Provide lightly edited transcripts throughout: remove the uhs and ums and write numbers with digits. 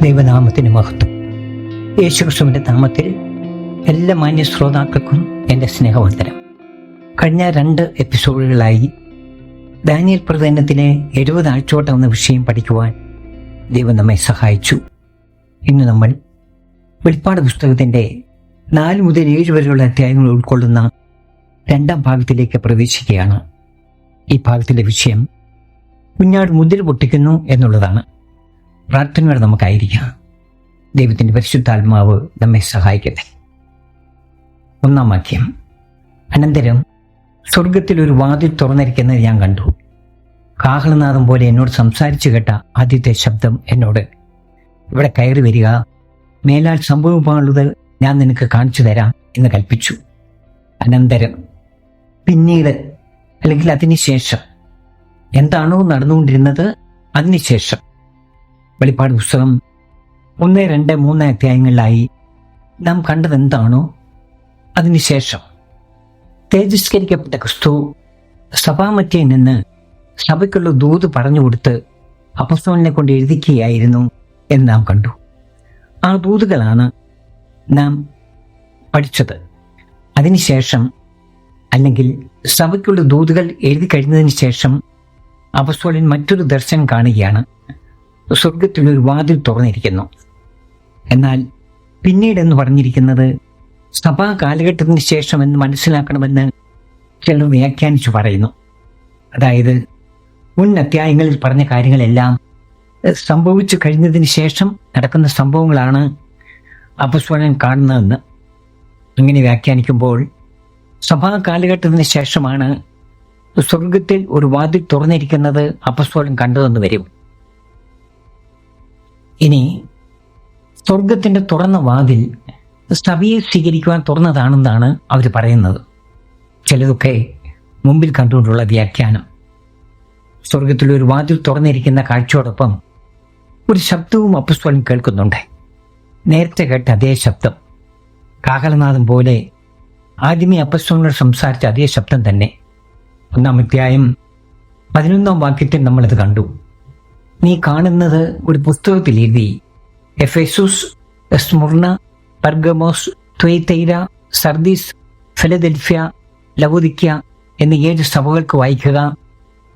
ദൈവനാമത്തിന് മഹത്വം. യേശുക്രിസ്തുവിന്റെ നാമത്തിൽ എല്ലാ മാന്യ ശ്രോതാക്കൾക്കും എൻ്റെ സ്നേഹവന്ദനം. കഴിഞ്ഞ 2 എപ്പിസോഡുകളായി ദാനിയേൽ പ്രവചനത്തിലെ 70 ആഴ്ചവട്ടം എന്ന വിഷയം പഠിക്കുവാൻ ദൈവം നമ്മെ സഹായിച്ചു. ഇന്ന് നമ്മൾ വെളിപ്പാട് പുസ്തകത്തിൻ്റെ 4 മുതൽ 7 വരെയുള്ള അധ്യായങ്ങൾ ഉൾക്കൊള്ളുന്ന 2ാം ഭാഗത്തിലേക്ക് പ്രവേശിക്കുകയാണ്. ഈ ഭാഗത്തിലെ വിഷയം കുഞ്ഞാട് മുദ്ര പൊട്ടിക്കുന്നു എന്നുള്ളതാണ്. പ്രാർത്ഥനയോടെ നമുക്കായിരിക്കാം. ദൈവത്തിൻ്റെ പരിശുദ്ധാത്മാവ് നമ്മെ സഹായിക്കട്ടെ. 1-ാം വാക്യം. അനന്തരം സ്വർഗത്തിൽ ഒരു വാതിൽ തുറന്നിരിക്കുന്നത് ഞാൻ കണ്ടു. കാഹളനാദം പോലെ എന്നോട് സംസാരിച്ചു കേട്ട ആദ്യത്തെ ശബ്ദം എന്നോട്, ഇവിടെ കയറി വരിക, മേലാൽ സംഭവിക്കാനുള്ളത് ഞാൻ നിനക്ക് കാണിച്ചു തരാം എന്ന് കൽപ്പിച്ചു. അനന്തരം, പിന്നീട്, അല്ലെങ്കിൽ അതിനുശേഷം, എന്താണോ നടന്നുകൊണ്ടിരുന്നത് അതിനുശേഷം. വെളിപ്പാട് പുസ്തകം 1, 2, 3 അധ്യായങ്ങളിലായി നാം കണ്ടത് എന്താണോ അതിനുശേഷം തേജസ്കരിക്കപ്പെട്ട ക്രിസ്തു സഭാമധ്യയിൽ നിന്ന് സഭയ്ക്കുള്ള ദൂത് പറഞ്ഞു കൊടുത്ത് അപ്പോസ്തലനെ കൊണ്ട് എഴുതിക്കുകയായിരുന്നു എന്ന് നാം കണ്ടു. ആ ദൂതുകളാണ് നാം പഠിച്ചത്. അതിനുശേഷം, അല്ലെങ്കിൽ സഭയ്ക്കുള്ള ദൂതുകൾ എഴുതി കഴിഞ്ഞതിന് ശേഷം അപ്പോസ്തലൻ മറ്റൊരു ദർശനം കാണുകയാണ്. സ്വർഗത്തിലൊരു വാതിൽ തുറന്നിരിക്കുന്നു. എന്നാൽ പിന്നീട് എന്ന് പറഞ്ഞിരിക്കുന്നത് സഭാ കാലഘട്ടത്തിന് ശേഷം എന്ന് മനസ്സിലാക്കണമെന്ന് ചിലർ വ്യാഖ്യാനിച്ചു പറയുന്നു. അതായത് മുൻ അധ്യായങ്ങളിൽ പറഞ്ഞ കാര്യങ്ങളെല്ലാം സംഭവിച്ചു കഴിഞ്ഞതിന് ശേഷം നടക്കുന്ന സംഭവങ്ങളാണ് അപ്പോസ്തലൻ കാണുന്നതെന്ന്. അങ്ങനെ വ്യാഖ്യാനിക്കുമ്പോൾ സഭാ കാലഘട്ടത്തിന് ശേഷമാണ് സ്വർഗത്തിൽ ഒരു വാതിൽ തുറന്നിരിക്കുന്നത് അപ്പോസ്തലൻ കണ്ടതെന്ന് വരും. ഇനി സ്വർഗത്തിൻ്റെ തുറന്ന വാതിൽ സഭയെ സ്വീകരിക്കുവാൻ തുറന്നതാണെന്നാണ് അവർ പറയുന്നത്. ചിലതൊക്കെ മുമ്പിൽ കണ്ടുകൊണ്ടുള്ള വ്യാഖ്യാനം. സ്വർഗത്തിലൊരു വാതിൽ തുറന്നിരിക്കുന്ന കാഴ്ചയോടൊപ്പം ഒരു ശബ്ദവും അപ്പോസ്തലൻ കേൾക്കുന്നുണ്ട്. നേരത്തെ കേട്ട അതേ ശബ്ദം, കാഹളനാദം പോലെ ആദ്യമേ അപ്പോസ്തലനോട് സംസാരിച്ച അതേ ശബ്ദം തന്നെ. 1-ാം അധ്യായം 11-ാം വാക്യത്തിൽ നമ്മളത് കണ്ടു. നീ കാണുന്നത് ഒരു പുസ്തകത്തിൽ എഴുതി, എഫെസുസ്, സ്മുർണ, പെർഗമോസ്, ത്വയ്തൈര, സർദീസ്, ഫിലദെൽഫ്യ, ലവോദിക്യ എന്നീ 7 സഭകൾക്ക് വായിക്കുക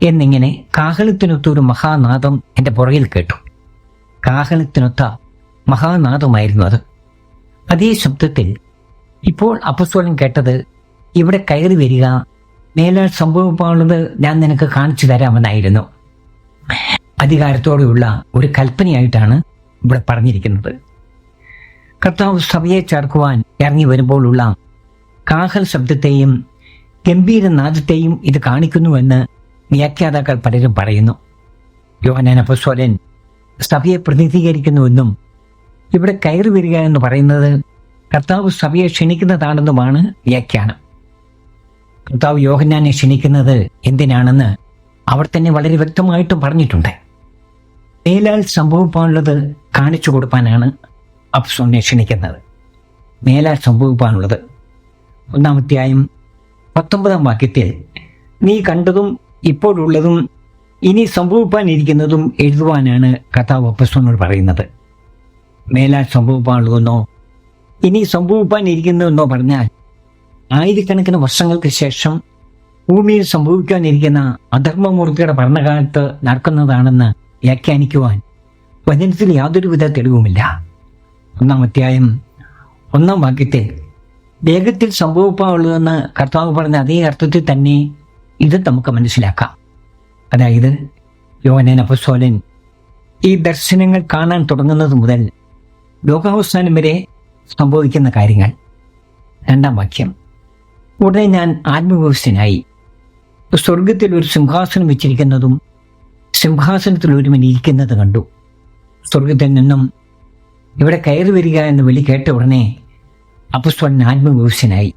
എന്നിങ്ങനെ കാഹളത്തിനൊത്ത ഒരു മഹാനാദം എൻ്റെ പുറകിൽ കേട്ടു. കാഹളത്തിനൊത്ത മഹാനാദമായിരുന്നു അത്. അതേ ശബ്ദത്തിൽ ഇപ്പോൾ അപ്പോസ്തലൻ കേട്ടത്, ഇവിടെ കയറി വരിക, മേലാൽ സംഭവിക്കാനുള്ളത് ഞാൻ നിനക്ക് കാണിച്ചു തരാമെന്നായിരുന്നു. അധികാരത്തോടെയുള്ള ഒരു കൽപ്പനയായിട്ടാണ് ഇവിടെ പറഞ്ഞിരിക്കുന്നത്. കർത്താവ് സഭയെ ചേർക്കുവാൻ ഇറങ്ങി വരുമ്പോഴുള്ള കാഹൾ ശബ്ദത്തെയും ഗംഭീരനാദത്തെയും ഇത് കാണിക്കുന്നുവെന്ന് വ്യാഖ്യാതാക്കൾ പലരും പറയുന്നു. യോഹന്നാൻ അപ്പോസ്തലൻ സഭയെ പ്രതിനിധീകരിക്കുന്നുവെന്നും ഇവിടെ കയറി വരിക എന്ന് പറയുന്നത് കർത്താവ് സഭയെ ക്ഷണിക്കുന്നതാണെന്നുമാണ് വ്യാഖ്യാനം. കർത്താവ് യോഹന്നാനെ ക്ഷണിക്കുന്നത് എന്തിനാണെന്ന് അവർ തന്നെ വളരെ വ്യക്തമായിട്ടും പറഞ്ഞിട്ടുണ്ട്. മേലാൽ സംഭവിക്കാനുള്ളത് കാണിച്ചു കൊടുക്കാനാണ് അപ്പോസ്തലനെ ക്ഷണിക്കുന്നത്. മേലാൽ സംഭവിക്കാനുള്ളത് 1-ാം അധ്യായം 19-ാം വാക്യത്തിൽ, നീ കണ്ടതും ഇപ്പോഴുള്ളതും ഇനി സംഭവിക്കാനിരിക്കുന്നതും എഴുതുവാനാണ് കർത്താവ് അപ്പോസ്തലനോട് പറയുന്നത്. മേലാൽ സംഭവിക്കാനുള്ളതെന്നോ ഇനി സംഭവിക്കാനിരിക്കുന്നതെന്നോ പറഞ്ഞാൽ ആയിരക്കണക്കിന് വർഷങ്ങൾക്ക് ശേഷം ഭൂമിയിൽ സംഭവിക്കാനിരിക്കുന്ന അധർമ്മമൂർത്തിയുടെ ഭരണകാലത്ത് നടക്കുന്നതാണെന്ന് വ്യാഖ്യാനിക്കുവാൻ വചനത്തിൽ യാതൊരുവിധ തെളിവുമില്ല. 1-ാം അധ്യായം 1-ാം വാക്യത്തിൽ വേഗത്തിൽ സംഭവിക്കാനുള്ളതെന്ന് കർത്താവ് പറഞ്ഞ അതേ അർത്ഥത്തിൽ തന്നെ ഇത് നമുക്ക് മനസ്സിലാക്കാം. അതായത് യോഹന്നാൻ അപ്പോസ്തലൻ ഈ ദർശനങ്ങൾ കാണാൻ തുടങ്ങുന്നത് മുതൽ ലോകാവസാനം വരെ സംഭവിക്കുന്ന കാര്യങ്ങൾ. 2-ാം വാക്യം. ഉടനെ ഞാൻ ആത്മവിവശനായി, സ്വർഗത്തിൽ ഒരു സിംഹാസനം വെച്ചിരിക്കുന്നതും സിംഹാസനത്തിൽ ഒരുവൻ ഇരിക്കുന്നത് കണ്ടു. സ്വർഗത്തിൽ നിന്നും ഇവിടെ കയറി വരിക എന്ന വിളി കേട്ട ഉടനെ അപ്പോസ്തലൻ ആത്മവിവശനായി.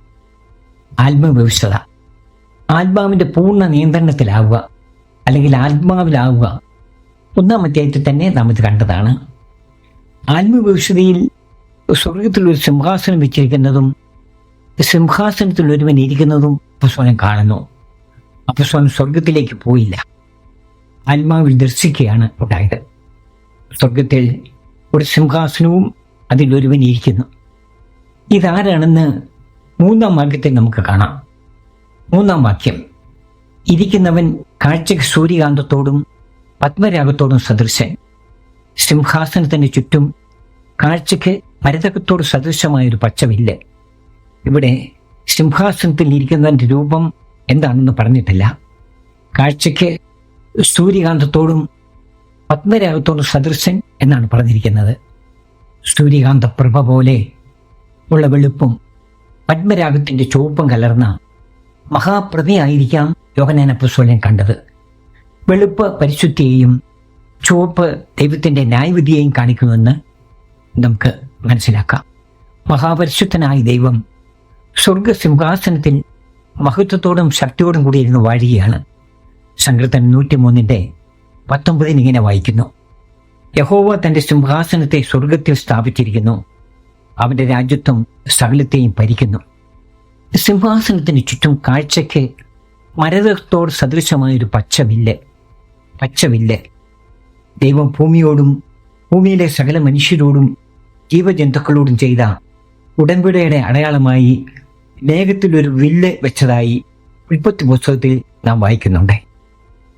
ആത്മവിവശത, ആത്മാവിൻ്റെ പൂർണ്ണ നിയന്ത്രണത്തിലാവുക, അല്ലെങ്കിൽ ആത്മാവിലാവുക. 1-ാം അധ്യായത്തിൽ തന്നെ നാം ഇത് കണ്ടതാണ്. ആത്മവിവശതയിൽ സ്വർഗത്തിൽ ഒരു സിംഹാസനം വെച്ചിരിക്കുന്നതും സിംഹാസനത്തിൽ ഒരുവൻ ഇരിക്കുന്നതും അപ്പോസ്തലൻ കാണുന്നു. അപ്പോസ്തലൻ സ്വർഗത്തിലേക്ക് പോയില്ല, ആത്മാവിൽ ദർശിക്കുകയാണ് ഉണ്ടായത്. സ്വർഗത്തിൽ ഒരു സിംഹാസനവും അതിലൊരുവൻ ഇരിക്കുന്നു. ഇതാരാണെന്ന് 3-ാം വാക്യത്തിൽ നമുക്ക് കാണാം. 3-ാം വാക്യം, ഇരിക്കുന്നവൻ കാഴ്ചയ്ക്ക് സൂര്യകാന്തത്തോടും പത്മരാഗത്തോടും സദൃശൻ, സിംഹാസനത്തിന് ചുറ്റും കാഴ്ചയ്ക്ക് മരതകത്തോട് സദൃശമായൊരു പച്ചവില്ല്. ഇവിടെ സിംഹാസനത്തിൽ ഇരിക്കുന്നവന്റെ രൂപം എന്താണെന്ന് പറഞ്ഞിട്ടില്ല. കാഴ്ചയ്ക്ക് സൂര്യകാന്തത്തോടും പത്മരാഗത്തോടും സദൃശൻ എന്നാണ് പറഞ്ഞിരിക്കുന്നത്. സൂര്യകാന്ത പ്രഭ പോലെ ഉള്ള വെളുപ്പും പത്മരാഗത്തിന്റെ ചുവപ്പും കലർന്ന മഹാപ്രഭയായിരിക്കാം യോഹന്നാൻ അപ്പോസ്തലൻ കണ്ടത്. വെളുപ്പ് പരിശുദ്ധിയെയും ചുവപ്പ് ദൈവത്തിന്റെ ന്യായവിധിയെയും കാണിക്കുമെന്ന് നമുക്ക് മനസ്സിലാക്കാം. മഹാപരിശുദ്ധനായ ദൈവം സ്വർഗസിംഹാസനത്തിൽ മഹത്വത്തോടും ശക്തിയോടും കൂടി ഇരുന്ന് വാഴുകയാണ്. സങ്കീർത്തനം 103:19 ഇങ്ങനെ വായിക്കുന്നു: യഹോവ തന്റെ സിംഹാസനത്തെ സ്വർഗത്തിൽ സ്ഥാപിച്ചിരിക്കുന്നു, അവന്റെ രാജ്യത്വം സകലത്തെയും ഭരിക്കുന്നു. സിംഹാസനത്തിന് ചുറ്റും കാഴ്ചയ്ക്ക് മരതകത്തോട് സദൃശമായൊരു പച്ചവില്ല്. ദൈവം ഭൂമിയോടും ഭൂമിയിലെ സകല മനുഷ്യരോടും ജീവജന്തുക്കളോടും ചെയ്ത ഉടമ്പടിയുടെ അടയാളമായി മേഘത്തിലൊരു വില്ല് വെച്ചതായി ഉൽപ്പത്തി പുസ്തകത്തിൽ നാം വായിക്കുന്നുണ്ട്.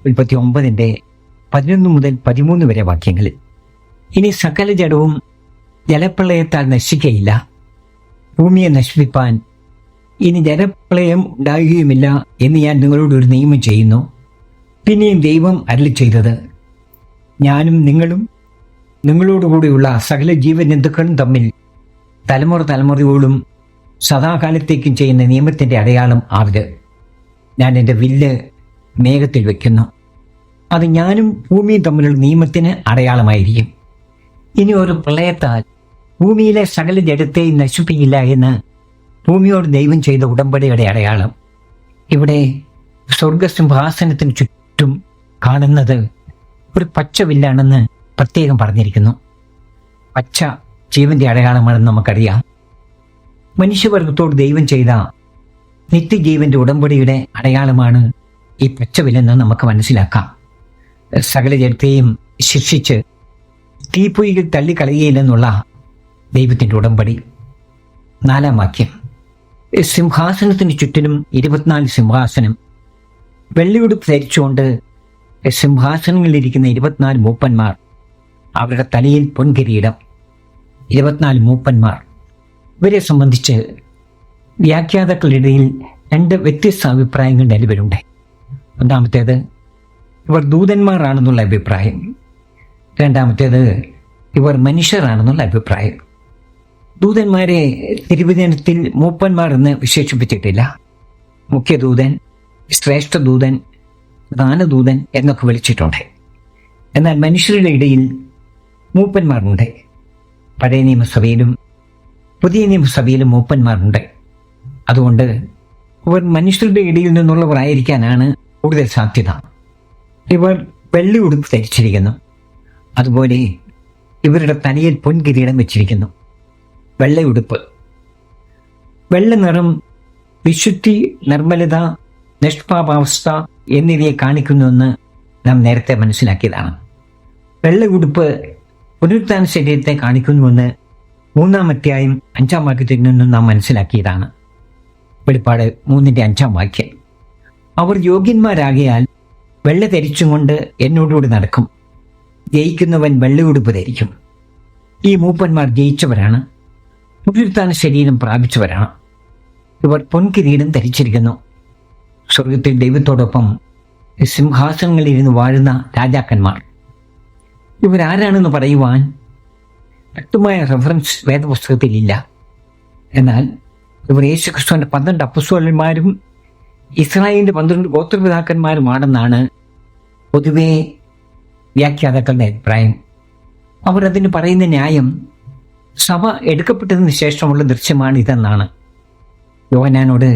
ഉൽപ്പത്തി 9:11-13 വരെ വാക്യങ്ങളിൽ. ഇനി സകല ജഡവും ജലപ്രളയത്താൽ നശിക്കയില്ല. ഭൂമിയെ നശിപ്പിപ്പാൻ ഇനി ജലപ്രളയം ഉണ്ടാകുകയുമില്ല എന്ന് ഞാൻ നിങ്ങളോട് ഒരു നിയമം ചെയ്യുന്നു. പിന്നെയും ദൈവം അരുളി ചെയ്തത്, ഞാനും നിങ്ങളും നിങ്ങളോടുകൂടിയുള്ള സകല ജീവജന്തുക്കളും തമ്മിൽ തലമുറയോളം സദാകാലത്തേക്കും ചെയ്യുന്ന നിയമത്തിന്റെ അടയാളം ആവിത്. ഞാൻ എൻ്റെ വില്ല് മേഘത്തിൽ വയ്ക്കുന്നു. അത് ഞാനും ഭൂമിയും തമ്മിലുള്ള നിയമത്തിന് അടയാളമായിരിക്കും. ഇനി ഒരു പ്രളയത്താൽ ഭൂമിയിലെ സകല ജഡത്തെയും നശിപ്പിക്കില്ല എന്ന് ഭൂമിയോട് ദൈവം ചെയ്ത ഉടമ്പടിയുടെ അടയാളം. ഇവിടെ സ്വർഗസിംഹാസനത്തിന് ചുറ്റും കാണുന്നത് ഒരു പച്ചവില്ലാണെന്ന് പ്രത്യേകം പറഞ്ഞിരിക്കുന്നു. പച്ച ജീവന്റെ അടയാളമാണെന്ന് നമുക്കറിയാം. മനുഷ്യവർഗത്തോട് ദൈവം ചെയ്ത നിത്യജീവന്റെ ഉടമ്പടിയുടെ അടയാളമാണ് ഈ പച്ചവില്ലെന്ന് നമുക്ക് മനസ്സിലാക്കാം. സകല ജഡത്തെയും ശിക്ഷിച്ച് തീപ്പൊയ്യിൽ തള്ളിക്കളയുകയില്ലെന്നുള്ള ദൈവത്തിന്റെ ഉടമ്പടി. 4-ാം വാക്യം, സിംഹാസനത്തിന് ചുറ്റിനും 24 സിംഹാസനം, വെള്ളിയുടുപ്പ് ധരിച്ചുകൊണ്ട് സിംഹാസനങ്ങളിലിരിക്കുന്ന 24 മൂപ്പന്മാർ, അവരുടെ തലയിൽ പൊൻകിരീടം. 24 മൂപ്പന്മാർ. ഇവരെ സംബന്ധിച്ച് വ്യാഖ്യാതാക്കളുടെ ഇടയിൽ 2 വ്യത്യസ്ത അഭിപ്രായങ്ങൾ നിലവിലുണ്ട്. ഒന്നാമത്തേത്, ഇവർ ദൂതന്മാരാണെന്നുള്ള അഭിപ്രായം. രണ്ടാമത്തേത്, ഇവർ മനുഷ്യരാണെന്നുള്ള അഭിപ്രായം. ദൂതന്മാരെ തിരുവചനത്തിൽ മൂപ്പന്മാർ എന്ന് വിശേഷിപ്പിച്ചിട്ടില്ല. മുഖ്യദൂതൻ, ശ്രേഷ്ഠദൂതൻ, പ്രധാനദൂതൻ എന്നൊക്കെ വിളിച്ചിട്ടുണ്ട്. എന്നാൽ മനുഷ്യരുടെ ഇടയിൽ മൂപ്പന്മാരുണ്ട്. പഴയ നിയമസഭയിലും പുതിയ നിയമസഭയിലും മൂപ്പന്മാരുണ്ട്. അതുകൊണ്ട് ഇവർ മനുഷ്യരുടെ ഇടയിൽ നിന്നുള്ളവർ ആയിരിക്കാനാണ് കൂടുതൽ സാധ്യത. ഇവർ വെള്ളി ഉടുപ്പ് ധരിച്ചിരിക്കുന്നു. അതുപോലെ ഇവരുടെ തലയിൽ പൊൻകിരീടം വെച്ചിരിക്കുന്നു. വെള്ളയുടുപ്പ്, വെള്ള നിറം വിശുദ്ധി, നിർമ്മലത, നിഷ്പാപാവസ്ഥ എന്നിവയെ കാണിക്കുന്നുവെന്ന് നാം നേരത്തെ മനസ്സിലാക്കിയതാണ്. വെള്ളയുടുപ്പ് പുനരുത്ഥാന ശരീരത്തെ കാണിക്കുന്നുവെന്ന് 3-ാം അധ്യായം 5-ാം വാക്യത്തിൽ നിന്നും നാം മനസ്സിലാക്കിയതാണ്. വെളിപ്പാട് 3:5 വാക്യം, അവർ യോഗ്യന്മാരാകിയാൽ വെള്ള ധരിച്ചും കൊണ്ട് എന്നോടുകൂടി നടക്കും, ജയിക്കുന്നവൻ വെള്ളയുടുപ്പ് ധരിക്കും. ഈ മൂപ്പന്മാർ ജയിച്ചവരാണ്, പുനരുത്ഥാന ശരീരം പ്രാപിച്ചവരാണ്. ഇവർ പൊൻകിരീടം ധരിച്ചിരിക്കുന്നു. സ്വർഗത്തിൽ ദൈവത്തോടൊപ്പം സിംഹാസനങ്ങളിലിരുന്ന് വാഴുന്ന രാജാക്കന്മാർ. ഇവരാരാണെന്ന് പറയുവാൻ വ്യക്തമായ റെഫറൻസ് വേദപുസ്തകത്തിലില്ല. എന്നാൽ ഇവർ യേശുക്രിസ്തുവിന്റെ 12 അപ്പോസ്തലന്മാരും ഇസ്രായേലിന്റെ 12 ഗോത്രപിതാക്കന്മാരുമാണെന്നാണ് പൊതുവെ വ്യാഖ്യാതാക്കളുടെ അഭിപ്രായം. അവർ അതിന് പറയുന്ന ന്യായം സഭ എടുക്കപ്പെട്ടതിന് ശേഷമുള്ള ദൃശ്യമാണ് ഇതെന്നാണ്. യോഹന്നാനോട്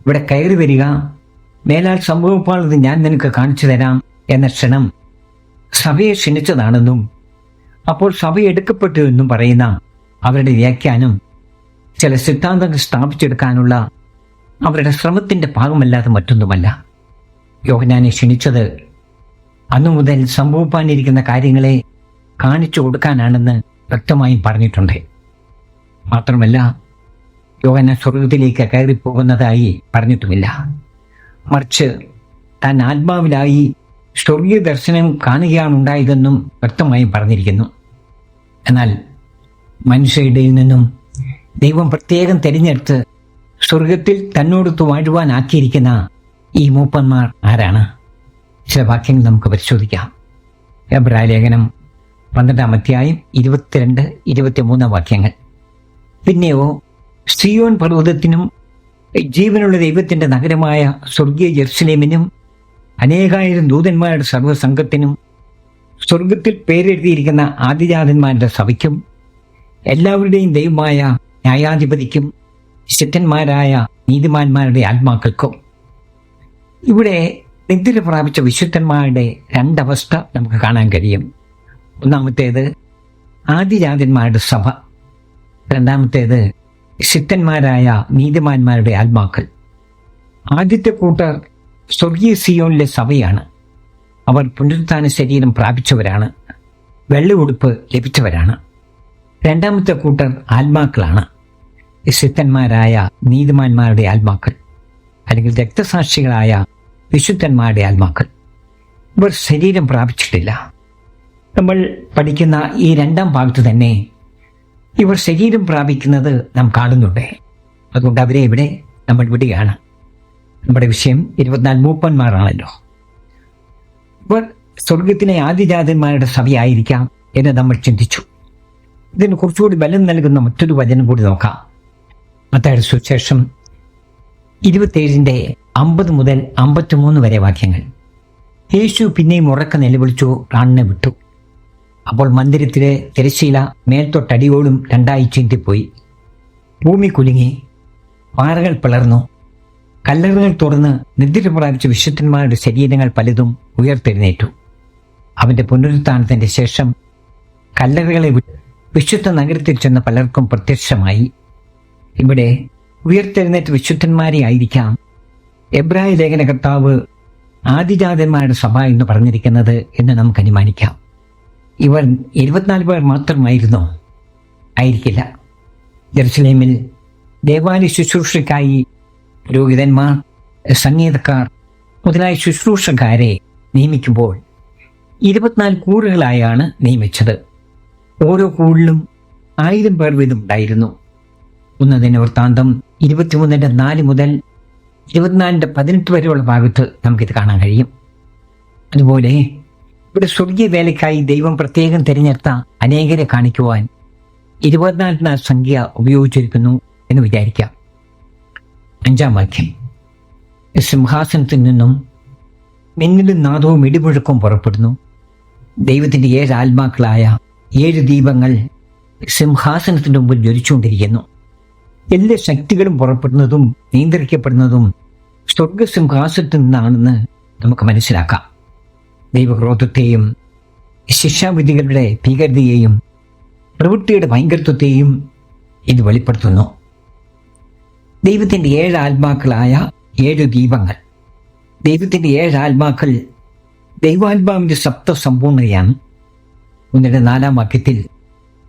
ഇവിടെ കയറി വരിക, മേലാൽ സംഭവിപ്പാളത് ഞാൻ നിനക്ക് കാണിച്ചു തരാം എന്ന ക്ഷണം സഭയെ ക്ഷണിച്ചതാണെന്നും അപ്പോൾ സഭ എടുക്കപ്പെട്ടു എന്നും പറയുന്ന അവരുടെ വ്യാഖ്യാനം ചില സിദ്ധാന്തങ്ങൾ സ്ഥാപിച്ചെടുക്കാനുള്ള അവരുടെ ശ്രമത്തിന്റെ ഭാഗമല്ലാതെ മറ്റൊന്നുമല്ല. യോഹന്നാനെ ക്ഷണിച്ചത് അന്നു മുതൽ സംഭവിപ്പാനിരിക്കുന്ന കാര്യങ്ങളെ കാണിച്ചു കൊടുക്കാനാണെന്ന് വ്യക്തമായും പറഞ്ഞിട്ടുണ്ട്. മാത്രമല്ല യോഹന്നാൻ സ്വർഗത്തിലേക്ക് കയറിപ്പോകുന്നതായി പറഞ്ഞിട്ടുമില്ല. മറിച്ച് താൻ ആത്മാവിലായി സ്വർഗീയ ദർശനം കാണുകയാണ് ഉണ്ടായതെന്നും വ്യക്തമായും പറഞ്ഞിരിക്കുന്നു. എന്നാൽ മനുഷ്യരുടെയിൽ നിന്നും ദൈവം പ്രത്യേകം തിരഞ്ഞെടുത്ത് സ്വർഗത്തിൽ തന്നോടൊത്ത് വാഴുവാനാക്കിയിരിക്കുന്ന ഈ മൂപ്പന്മാർ ആരാണ്? ചില വാക്യങ്ങൾ നമുക്ക് പരിശോധിക്കാം. എബ്രായ ലേഖനം 12-ാം അധ്യായം 22-23 വാക്യങ്ങൾ. പിന്നെയോ സിയോൻ പർവ്വതത്തിനും ജീവനുള്ള ദൈവത്തിന്റെ നഗരമായ സ്വർഗീയ ജെറുസലേമിനും അനേകായിരം ദൂതന്മാരുടെ സർവ്വസംഘത്തിനും സ്വർഗത്തിൽ പേരെഴുതിയിരിക്കുന്ന ആദിജാതന്മാരുടെ സഭയ്ക്കും എല്ലാവരുടെയും ദൈവമായ ന്യായാധിപതിക്കും വിശുദ്ധന്മാരായ നീതിമാന്മാരുടെ ആത്മാക്കൾക്കും. ഇവിടെ നിദ്ര പ്രാപിച്ച വിശുദ്ധന്മാരുടെ രണ്ടവസ്ഥ നമുക്ക് കാണാൻ കഴിയും. ഒന്നാമത്തേത് ആദിജാതന്മാരുടെ സഭ, രണ്ടാമത്തേത് സിദ്ധന്മാരായ നീതിമാന്മാരുടെ ആത്മാക്കൾ. ആദ്യത്തെ കൂട്ടർ സ്വർഗീയ സിയോനിലെ സഭയാണ്. അവർ പുനരുത്ഥാന ശരീരം പ്രാപിച്ചവരാണ്, വെള്ള ഉടുപ്പ് ലഭിച്ചവരാണ്. രണ്ടാമത്തെ കൂട്ടർ ആത്മാക്കളാണ്, സിദ്ധന്മാരായ നീതിമാന്മാരുടെ ആത്മാക്കൾ, അല്ലെങ്കിൽ രക്തസാക്ഷികളായ വിശുദ്ധന്മാരുടെ ആത്മാക്കൾ. ഇവർ ശരീരം പ്രാപിച്ചിട്ടില്ല. നമ്മൾ പഠിക്കുന്ന ഈ രണ്ടാം ഭാഗത്ത് തന്നെ ഇവർ ശരീരം പ്രാപിക്കുന്നത് നാം കാണുന്നുണ്ട്. അതുകൊണ്ട് അവരെ ഇവിടെ നമ്മൾ വിടുകയാണ്. നമ്മുടെ വിഷയം 24 മൂപ്പന്മാരാണല്ലോ. ഇവർ സ്വർഗത്തിലെ ആദിജാതന്മാരുടെ സഭയായിരിക്കാം എന്ന് നമ്മൾ ചിന്തിച്ചു. ഇതിന് കുറച്ചുകൂടി ബലം നൽകുന്ന മറ്റൊരു വചനം കൂടി നോക്കാം. മത്തായിയുടെ സുവിശേഷം 27-50 മുതൽ 53 വരെ വാക്യങ്ങൾ. യേശു പിന്നെയും ഉറക്കെ നിലവിളിച്ചു പ്രാണനെ വിട്ടു. അപ്പോൾ മന്ദിരത്തിലെ തിരശ്ശീല മേൽത്തൊട്ടടിയോടും രണ്ടായി ചീന്തിപ്പോയി. ഭൂമി കുലുങ്ങി, പാറകൾ പിളർന്നു, കല്ലറുകൾ തുറന്ന് നിദ്ര പ്രാപിച്ച വിശുദ്ധന്മാരുടെ ശരീരങ്ങൾ പലതും ഉയർത്തെഴുന്നേറ്റു. അവന്റെ പുനരുത്ഥാനത്തിന്റെ ശേഷം കല്ലറുകളെ വിശുദ്ധ നഗരത്തിൽ ചെന്ന പലർക്കും പ്രത്യക്ഷമായി. ഇവിടെ ഉയർത്തെഴുന്നേറ്റ വിശുദ്ധന്മാരെ ആയിരിക്കാം എബ്രായ ലേഖനകർത്താവ് ആദിജാതന്മാരുടെ സഭ എന്ന് പറഞ്ഞിരിക്കുന്നത് എന്ന് നമുക്ക് അനുമാനിക്കാം. ഇവർ 24 പേർ മാത്രമായിരുന്നോ? ആയിരിക്കില്ല. ജെറുസലേമിൽ ദേവാലയ ശുശ്രൂഷയ്ക്കായി പുരോഹിതന്മാർ, സംഗീതക്കാർ മുതലായ ശുശ്രൂഷക്കാരെ നിയമിക്കുമ്പോൾ 24 കൂറുകളായാണ് നിയമിച്ചത്. ഓരോ കൂറിലും 1000 പേർ വീതം ഉണ്ടായിരുന്നു. 1 ദിനവൃത്താന്തം 23-4 മുതൽ 24-18 വരെയുള്ള ഭാഗത്ത് നമുക്കിത് കാണാൻ കഴിയും. അതുപോലെ ഇവിടെ സ്വർഗീയ വേലയ്ക്കായി ദൈവം പ്രത്യേകം തിരഞ്ഞെടുത്ത അനേകരെ കാണിക്കുവാൻ 24 സംഖ്യ ഉപയോഗിച്ചിരിക്കുന്നു എന്ന് വിചാരിക്കാം. 5-ാം വാക്യം. സിംഹാസനത്തിൽ നിന്നും മിന്നലും നാദവും ഇടിമുഴക്കവും പുറപ്പെടുന്നു. ദൈവത്തിന്റെ 7 ആത്മാക്കളായ 7 ദീപങ്ങൾ സിംഹാസനത്തിന് മുമ്പിൽ ജ്വലിച്ചുകൊണ്ടിരിക്കുന്നു. എല്ലാ ശക്തികളും പുറപ്പെടുന്നതും നിയന്ത്രിക്കപ്പെടുന്നതും സ്വർഗസിംഹാസനത്തിൽ നിന്നാണെന്ന് നമുക്ക് മനസ്സിലാക്കാം. ദൈവക്രോധത്തെയും ശിക്ഷാവിധികളുടെ ഭീകരതയെയും പ്രവൃത്തിയുടെ ഭയങ്കരത്വത്തെയും ഇത് വെളിപ്പെടുത്തുന്നു. ദൈവത്തിന്റെ 7 ആത്മാക്കളായ 7 ദീപങ്ങൾ. ദൈവത്തിന്റെ 7 ആത്മാക്കൾ ദൈവാത്മാവിന്റെ സപ്തസമ്പൂർണ്ണതയാണ്. 1-4 വാക്യത്തിൽ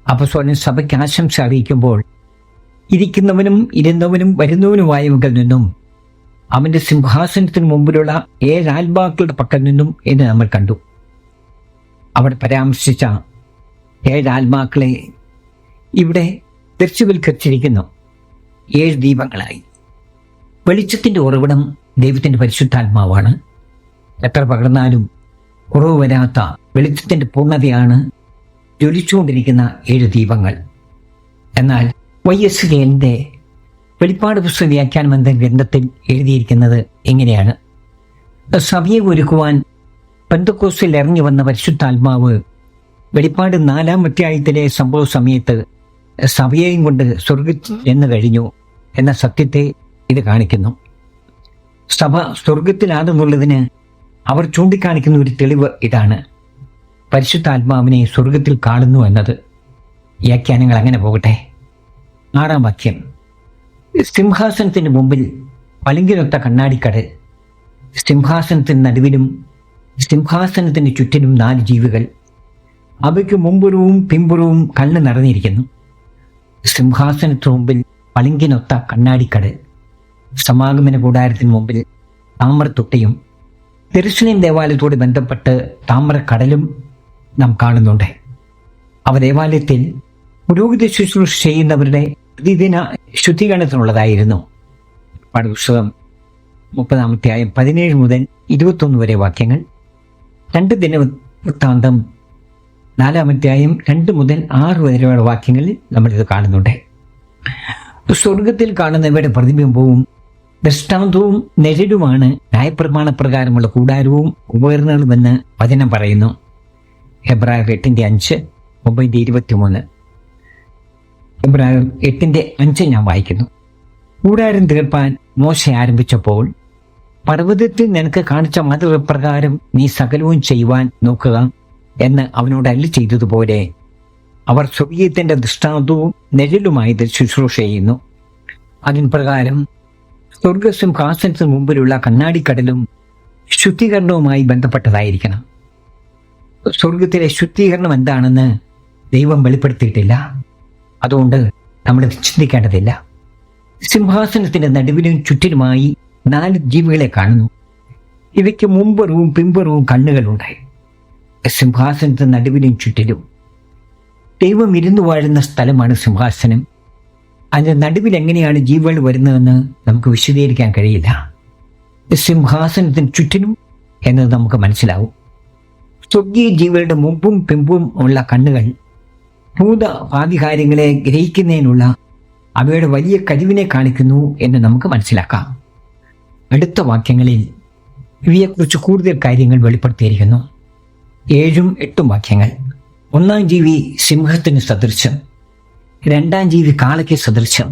അപ്പോസ്തലൻ സഭയ്ക്ക് ആശംസ അറിയിക്കുമ്പോൾ ഇരിക്കുന്നവനും ഇരുന്നവനും വരുന്നവനുമായവങ്കിൽ നിന്നും അവന്റെ സിംഹാസനത്തിന് മുമ്പിലുള്ള 7 ആത്മാക്കളുടെ പക്കൽ നിന്നും എന്ന് നമ്മൾ കണ്ടു. അവിടെ പരാമർശിച്ച 7 ആത്മാക്കളെ ഇവിടെ ദൃശ്യവൽക്കരിച്ചിരിക്കുന്നു 7 ദീപങ്ങളായി. വെളിച്ചത്തിന്റെ ഉറവിടം ദൈവത്തിന്റെ പരിശുദ്ധാത്മാവാണ്. എത്ര പകർന്നാലും കുറവ് വരാത്ത വെളിച്ചത്തിന്റെ പൂർണ്ണതയാണ് ജ്വലിച്ചുകൊണ്ടിരിക്കുന്ന 7 ദീപങ്ങൾ. എന്നാൽ YSLന്റെ വെളിപ്പാട് പുസ്തക വ്യാഖ്യാനം എന്ന ഗ്രന്ഥത്തിൽ എഴുതിയിരിക്കുന്നത് എങ്ങനെയാണ്? സഭയെ ഒരുക്കുവാൻ പെന്തക്കോസ്തിൽ ഇറങ്ങി വന്ന പരിശുദ്ധാത്മാവ് വെളിപ്പാട് 4-ാം അധ്യായത്തിലെ സംഭവ സമയത്ത് സഭയെയും കൊണ്ട് സ്വർഗത്തിൽ ചെന്നു കഴിഞ്ഞു എന്ന സത്യത്തെ ഇത് കാണിക്കുന്നു. സഭ സ്വർഗത്തിലാണെന്നുള്ളതിന് അവർ ചൂണ്ടിക്കാണിക്കുന്ന ഒരു തെളിവ് ഇതാണ്. പരിശുദ്ധാത്മാവിനെ സ്വർഗത്തിൽ കാണുന്നു എന്നത്. വ്യാഖ്യാനങ്ങൾ അങ്ങനെ പോകട്ടെ. 6-ാം വാക്യം. സിംഹാസനത്തിന് മുമ്പിൽ പളിങ്കിനൊത്ത കണ്ണാടിക്കടൽ, സിംഹാസനത്തിന് നടുവിലും സിംഹാസനത്തിന് ചുറ്റിനും 4 ജീവികൾ, അവയ്ക്ക് മുമ്പുറവും പിമ്പുറവും കണ്ണ് നിറഞ്ഞിരിക്കുന്നു. സിംഹാസനത്തിനു മുമ്പിൽ പളിങ്കിനൊത്ത കണ്ണാടിക്കടൽ, സമാഗമന കൂടാരത്തിന് മുമ്പിൽ താമ്രത്തൊട്ടിയും യെരൂശലേം ദേവാലയത്തോട് ബന്ധപ്പെട്ട് താമ്രക്കടലും നാം കാണുന്നുണ്ട്. അവ ദേവാലയത്തിൽ പുരോഹിത ശുശ്രൂഷ ചെയ്യുന്നവരുടെ പ്രതിദിന ശുദ്ധീകരണത്തിനുള്ളതായിരുന്നു. പുസ്തകം 30 17 മുതൽ 21 വരെ വാക്യങ്ങൾ, 2 ദിനവൃത്താന്തം 4 2 മുതൽ 6 വരെയുള്ള വാക്യങ്ങളിൽ നമ്മളിത് കാണുന്നുണ്ട്. സ്വർഗത്തിൽ കാണുന്നവയുടെ പ്രതിബിംബവും ദൃഷ്ടാന്തവും നിഴലുമാണ് ന്യായപ്രമാണപ്രകാരമുള്ള കൂടാരവും ഉപകരണങ്ങളുമെന്ന് വചനം പറയുന്നു. ഹെബ്രായർ 8:5, 9:23. ഹെബ്രായർ 8:5 ഞാൻ വായിക്കുന്നു. കൂടാരം തീർപ്പാൻ മോശെ ആരംഭിച്ചപ്പോൾ പർവ്വതത്തിൽ നിനക്ക് കാണിച്ച മാതൃകപ്രകാരം നീ സകലവും ചെയ്യുവാൻ നോക്കുക എന്ന് അവനോട് അരുളി ചെയ്തതുപോലെ അവർ സ്വകീയത്തിന്റെ ദൃഷ്ടാന്തവും നിഴലുമായത് ശുശ്രൂഷ ചെയ്യുന്നു. അതിൻ പ്രകാരം സ്വർഗസിംഹാസനത്തിന് മുമ്പിലുള്ള കണ്ണാടിക്കടലും ശുദ്ധീകരണവുമായി ബന്ധപ്പെട്ടതായിരിക്കണം. സ്വർഗത്തിലെ ശുദ്ധീകരണം എന്താണെന്ന് ദൈവം വെളിപ്പെടുത്തിയിട്ടില്ല. അതുകൊണ്ട് നമ്മൾ ചിന്തിക്കേണ്ടതില്ല. സിംഹാസനത്തിന്റെ നടുവിലും ചുറ്റിലുമായി 4 ജീവികളെ കാണുന്നു. ഇവയ്ക്ക് മുമ്പുറവും പിമ്പുറവും കണ്ണുകളുണ്ട്. സിംഹാസനത്തിന് നടുവിലും ചുറ്റിലും ദൈവം ഇരുന്നു വാഴുന്ന സ്ഥലമാണ് സിംഹാസനം. അതിന്റെ നടുവിൽ എങ്ങനെയാണ് ജീവികൾ വരുന്നതെന്ന് നമുക്ക് വിശദീകരിക്കാൻ കഴിയില്ല. സിംഹാസനത്തിന് ചുറ്റിനും എന്നത് നമുക്ക് മനസ്സിലാവും. സ്വർഗീയ ജീവികളുടെ മുമ്പും പിമ്പും ഉള്ള കണ്ണുകൾ ഭൂതഭാവി കാര്യങ്ങളെ ഗ്രഹിക്കുന്നതിനുള്ള അവയുടെ വലിയ കഴിവിനെ കാണിക്കുന്നു എന്ന് നമുക്ക് മനസ്സിലാക്കാം. അടുത്ത വാക്യങ്ങളിൽ ഇവയെക്കുറിച്ച് കൂടുതൽ കാര്യങ്ങൾ വെളിപ്പെടുത്തിയിരിക്കുന്നു. 7ഉം 8ഉം വാക്യങ്ങൾ. 1-ാം ജീവി സിംഹത്തിന് സദൃശം, 2-ാം ജീവി കാളയ്ക്ക് സദൃശം,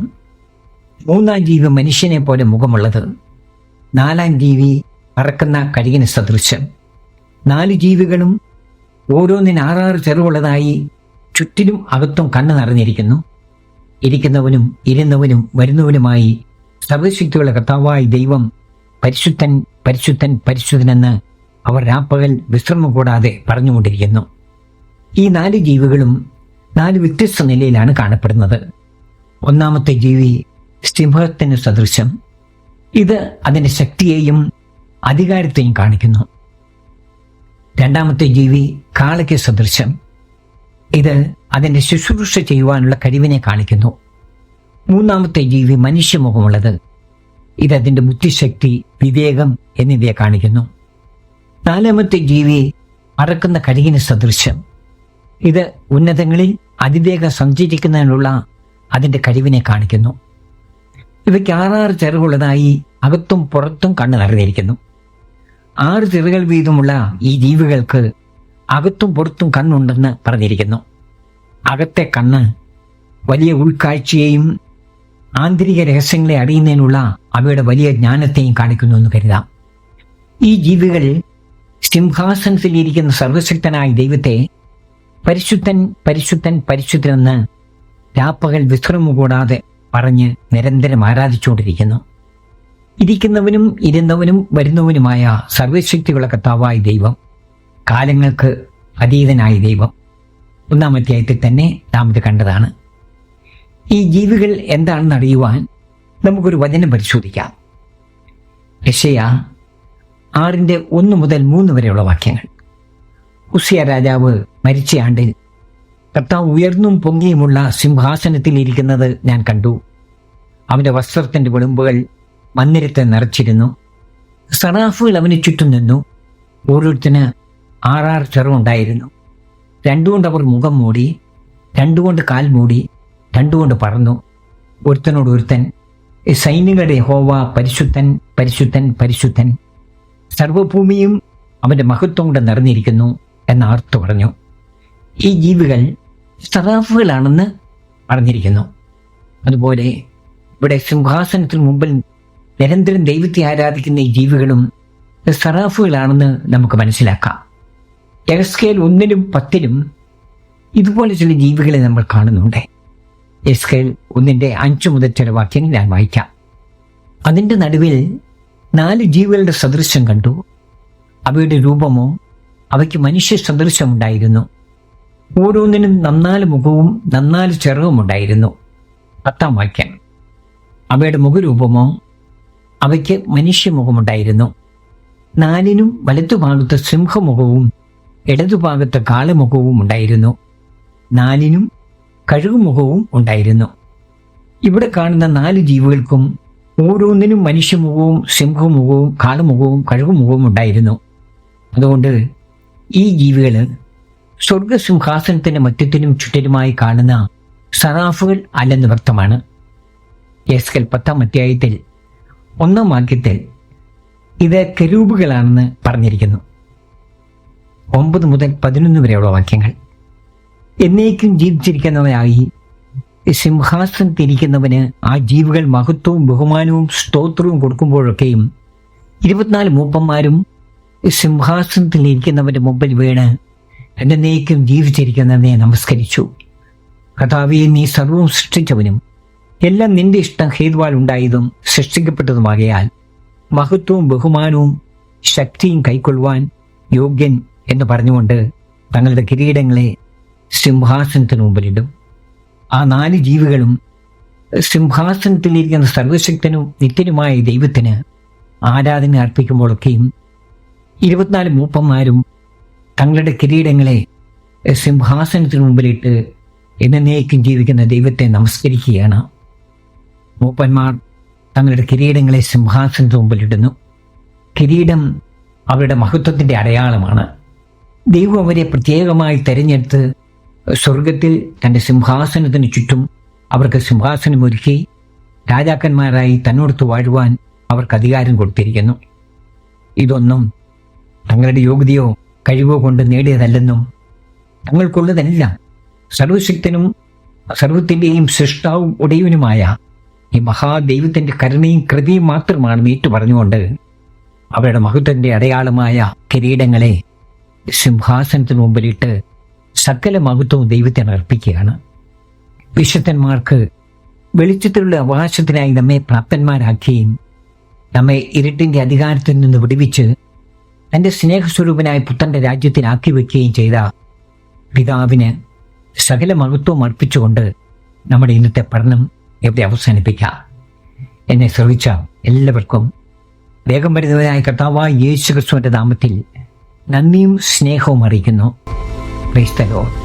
3-ാം ജീവി മനുഷ്യനെ പോലെ മുഖമുള്ളത്, 4-ാം ജീവി പറക്കുന്ന കഴുകിന് സദൃശം. 4 ജീവികളും ഓരോന്നിന് 6 ചെറുവുള്ളതായി ചുറ്റിലും അകത്തും കണ്ണ് നിറഞ്ഞിരിക്കുന്നു. ഇരിക്കുന്നവനും ഇരുന്നവനും വരുന്നവനുമായി സർവശക്തിയുള്ള കർത്താവായ ദൈവം പരിശുദ്ധൻ പരിശുദ്ധൻ പരിശുദ്ധനെന്ന് അവർ രാപ്പകൽ വിശ്രമം കൂടാതെ പറഞ്ഞുകൊണ്ടിരിക്കുന്നു. ഈ 4 ജീവികളും 4 വ്യത്യസ്ത നിലയിലാണ് കാണപ്പെടുന്നത്. 1-ാമത്തെ ജീവി സിംഹത്തിന് സദൃശം. ഇത് അതിൻ്റെ ശക്തിയെയും അധികാരത്തെയും കാണിക്കുന്നു. 2-ാമത്തെ ജീവി കാളയ്ക്ക് സദൃശം. ഇത് അതിൻ്റെ ശുശ്രൂഷ ചെയ്യുവാനുള്ള കഴിവിനെ കാണിക്കുന്നു. 3-ാമത്തെ ജീവി മനുഷ്യമുഖമുള്ളത്. ഇത് അതിൻ്റെ ബുദ്ധിശക്തി, വിവേകം എന്നിവയെ കാണിക്കുന്നു. 4-ാമത്തെ ജീവി പറക്കുന്ന കഴുകിന് സദൃശം. ഇത് ഉന്നതങ്ങളിൽ അതിവേഗം സഞ്ചരിക്കുന്നതിനുള്ള അതിൻ്റെ കഴിവിനെ കാണിക്കുന്നു. ഇവയ്ക്ക് 6 ചിറകുള്ളതായി അകത്തും പുറത്തും കണ്ണ് നിറഞ്ഞിരിക്കുന്നു. 6 ചിറകുകൾ വീതമുള്ള ഈ ജീവികൾക്ക് അകത്തും പുറത്തും കണ്ണുണ്ടെന്ന് പറഞ്ഞിരിക്കുന്നു. അകത്തെ കണ്ണ് വലിയ ഉൾക്കാഴ്ചയെയും ആന്തരിക രഹസ്യങ്ങളെ അറിയുന്നതിനുള്ള അവയുടെ വലിയ ജ്ഞാനത്തെയും കാണിക്കുന്നു എന്ന് കരുതാം. ഈ ജീവികൾ സിംഹാസനത്തിലിരിക്കുന്ന സർവശക്തനായ ദൈവത്തെ പരിശുദ്ധൻ പരിശുദ്ധൻ പരിശുദ്ധനെന്ന് രാപ്പകൽ വിശ്രമം കൂടാതെ പറഞ്ഞ് നിരന്തരം ആരാധിച്ചുകൊണ്ടിരിക്കുന്നു. ഇരിക്കുന്നവനും ഇരുന്നവനും വരുന്നവനുമായ സർവശക്തിയുള്ള കർത്താവായ ദൈവം, കാലങ്ങൾക്ക് അതീതനായ ദൈവം. 1-ാം അധ്യായത്തിൽ തന്നെ നാം ഇത് കണ്ടതാണ്. ഈ ജീവികൾ എന്താണെന്ന് അറിയുവാൻ നമുക്കൊരു വചനം പരിശോധിക്കാം. യെശയ്യാ 6:1 മുതൽ 3 വരെയുള്ള വാക്യങ്ങൾ. ഉസിയ രാജാവ് മരിച്ച ആണ്ടിൽ കർത്താവ് ഉയർന്നും പൊങ്ങിയുമുള്ള സിംഹാസനത്തിൽ ഇരിക്കുന്നത് ഞാൻ കണ്ടു. അവന്റെ വസ്ത്രത്തിന്റെ വിളുമ്പുകൾ മന്ദിരത്തെ നിറച്ചിരുന്നു. സറാഫുകൾ അവന് ചുറ്റും നിന്നു. ഓരോരുത്തന് 6 ചെറുണ്ടായിരുന്നു. 2 കൊണ്ട് അവർ മുഖം മൂടി, 2 കൊണ്ട് കാൽ മൂടി, 2 കൊണ്ട് പറന്നു. ഒരുത്തനോട് ഒരുത്തൻ, സൈന്യങ്ങളുടെ യഹോവ പരിശുദ്ധൻ പരിശുദ്ധൻ പരിശുദ്ധൻ, സർവഭൂമിയും അവന്റെ മഹത്വം കൊണ്ട് നിറഞ്ഞിരിക്കുന്നു എന്ന് ആർത്തു പറഞ്ഞു. ഈ ജീവികൾ സറാഫുകളാണെന്ന് പറഞ്ഞിരിക്കുന്നു. അതുപോലെ ഇവിടെ സിംഹാസനത്തിന് മുമ്പിൽ നിരന്തരം ദൈവത്തെ ആരാധിക്കുന്ന ഈ ജീവികളും സറാഫുകളാണെന്ന് നമുക്ക് മനസ്സിലാക്കാം. യെഹെസ്കേൽ 1-10 ഇതുപോലെ ചില ജീവികളെ നമ്മൾ കാണുന്നുണ്ട്. യെഹെസ്കേൽ 1:5 മുതൽ ചില വാക്യങ്ങൾ ഞാൻ വായിക്കാം. അതിൻ്റെ നടുവിൽ 4 ജീവികളുടെ സദൃശ്യം കണ്ടു. അവയുടെ രൂപമോ അവയ്ക്ക് മനുഷ്യ സദൃശ്യമുണ്ടായിരുന്നു. ഓരോന്നിനും 14 മുഖവും 14 ചിറകും ഉണ്ടായിരുന്നു. 10-ാം വാക്യം. അവയുടെ മുഖരൂപമോ അവയ്ക്ക് മനുഷ്യമുഖമുണ്ടായിരുന്നു. 4നും വലത്തുഭാഗത്ത് സിംഹമുഖവും ഇടതുഭാഗത്ത് കാളമുഖവും ഉണ്ടായിരുന്നു. 4നും കഴുകുമുഖവും ഉണ്ടായിരുന്നു. ഇവിടെ കാണുന്ന 4 ജീവികൾക്കും ഓരോന്നിനും മനുഷ്യമുഖവും സിംഹമുഖവും കാളമുഖവും കഴുകുമുഖവും ഉണ്ടായിരുന്നു. അതുകൊണ്ട് ഈ ജീവികൾ സ്വർഗസിംഹാസനത്തിന്റെ മധ്യത്തിനും ചുറ്റിലുമായി കാണുന്ന സറാഫുകൾ അല്ലെന്ന് വ്യക്തമാണ്. യെഹെസ്കേൽ 10-ാം അധ്യായത്തിൽ 1-ാം വാക്യത്തിൽ ഇത് കെരൂബുകളാണെന്ന് പറഞ്ഞിരിക്കുന്നു. 9 മുതൽ 11 വരെയുള്ള വാക്യങ്ങൾ. എന്നേക്കും ജീവിച്ചിരിക്കുന്നവനായി സിംഹാസനത്തിരിക്കുന്നവന് ആ ജീവികൾ മഹത്വവും ബഹുമാനവും സ്തോത്രവും കൊടുക്കുമ്പോഴൊക്കെയും 24 മൂപ്പന്മാരും സിംഹാസനത്തിലിരിക്കുന്നവന്റെ മുമ്പിൽ വീണ് എന്നേക്കും ജീവിച്ചിരിക്കുന്നവനെ നമസ്കരിച്ചു. കർത്താവേ, നീ സർവവും സൃഷ്ടിച്ചവനും എല്ലാം നിന്റെ ഇഷ്ടം ഹേതുവാൽ ഉണ്ടായതും സൃഷ്ടിക്കപ്പെട്ടതുമാകയാൽ മഹത്വവും ബഹുമാനവും ശക്തിയും കൈക്കൊള്ളുവാൻ യോഗ്യൻ എന്ന് പറഞ്ഞുകൊണ്ട് തങ്ങളുടെ കിരീടങ്ങളെ സിംഹാസനത്തിന് മുമ്പിലിടും. ആ 4 ജീവികളും സിംഹാസനത്തിലിരിക്കുന്ന സർവശക്തനും നിത്യനുമായ ദൈവത്തിന് ആരാധന അർപ്പിക്കുമ്പോഴൊക്കെയും 24 മൂപ്പന്മാരും തങ്ങളുടെ കിരീടങ്ങളെ സിംഹാസനത്തിന് മുമ്പിലിട്ട് എന്നേക്കും ജീവിക്കുന്ന ദൈവത്തെ നമസ്കരിക്കുകയാണ്. മൂപ്പന്മാർ തങ്ങളുടെ കിരീടങ്ങളെ സിംഹാസനത്തിന് മുമ്പിലിടുന്നു. കിരീടം അവരുടെ മഹത്വത്തിന്റെ അടയാളമാണ്. ദൈവം അവരെ പ്രത്യേകമായി തെരഞ്ഞെടുത്ത് സ്വർഗത്തിൽ തന്റെ സിംഹാസനത്തിന് ചുറ്റും അവർക്ക് സിംഹാസനം ഒരുക്കി രാജാക്കന്മാരായി തന്നോടത്ത് വാഴുവാൻ അവർക്ക് അധികാരം കൊടുത്തിരിക്കുന്നു. ഇതൊന്നും തങ്ങളുടെ യോഗ്യതയോ കഴിവോ കൊണ്ട് നേടിയതല്ലെന്നും തങ്ങൾക്കുള്ളതെല്ലാം സർവശക്തനും സർവത്തിൻ്റെയും സൃഷ്ടാവും ഉടയവനുമായ ഈ മഹാദൈവത്തിന്റെ കരുണയും കൃപയും മാത്രമാണ് ഏറ്റു പറഞ്ഞുകൊണ്ട് അവരുടെ മഹത്വത്തിന്റെ അടയാളമായ കിരീടങ്ങളെ സിംഹാസനത്തിന് മുമ്പിലിട്ട് സകല മഹത്വവും ദൈവത്തിന് അർപ്പിക്കുകയാണ്. വിശുദ്ധന്മാർക്ക് വെളിച്ചത്തിലുള്ള അവകാശത്തിനായി നമ്മെ പ്രാപ്തന്മാരാക്കുകയും നമ്മെ ഇരുട്ടിന്റെ അധികാരത്തിൽ നിന്ന് വിടുവിച്ച് തന്റെ സ്നേഹസ്വരൂപനായ പുത്രന്റെ രാജ്യത്തിലാക്കി വയ്ക്കുകയും ചെയ്ത പിതാവിന് സകല മഹത്വവും അർപ്പിച്ചുകൊണ്ട് നമ്മുടെ ഇന്നത്തെ പഠനം ഇവിടെ അവസാനിപ്പിക്കാം. എന്നെ ശ്രവിച്ച എല്ലാവർക്കും വേഗം വരുന്നവനായ കർത്താവായ യേശു ക്രിസ്തുവിന്റെ നാമത്തിൽ നന്ദിയും സ്നേഹവും അറിയിക്കുന്നു. Praise the Lord.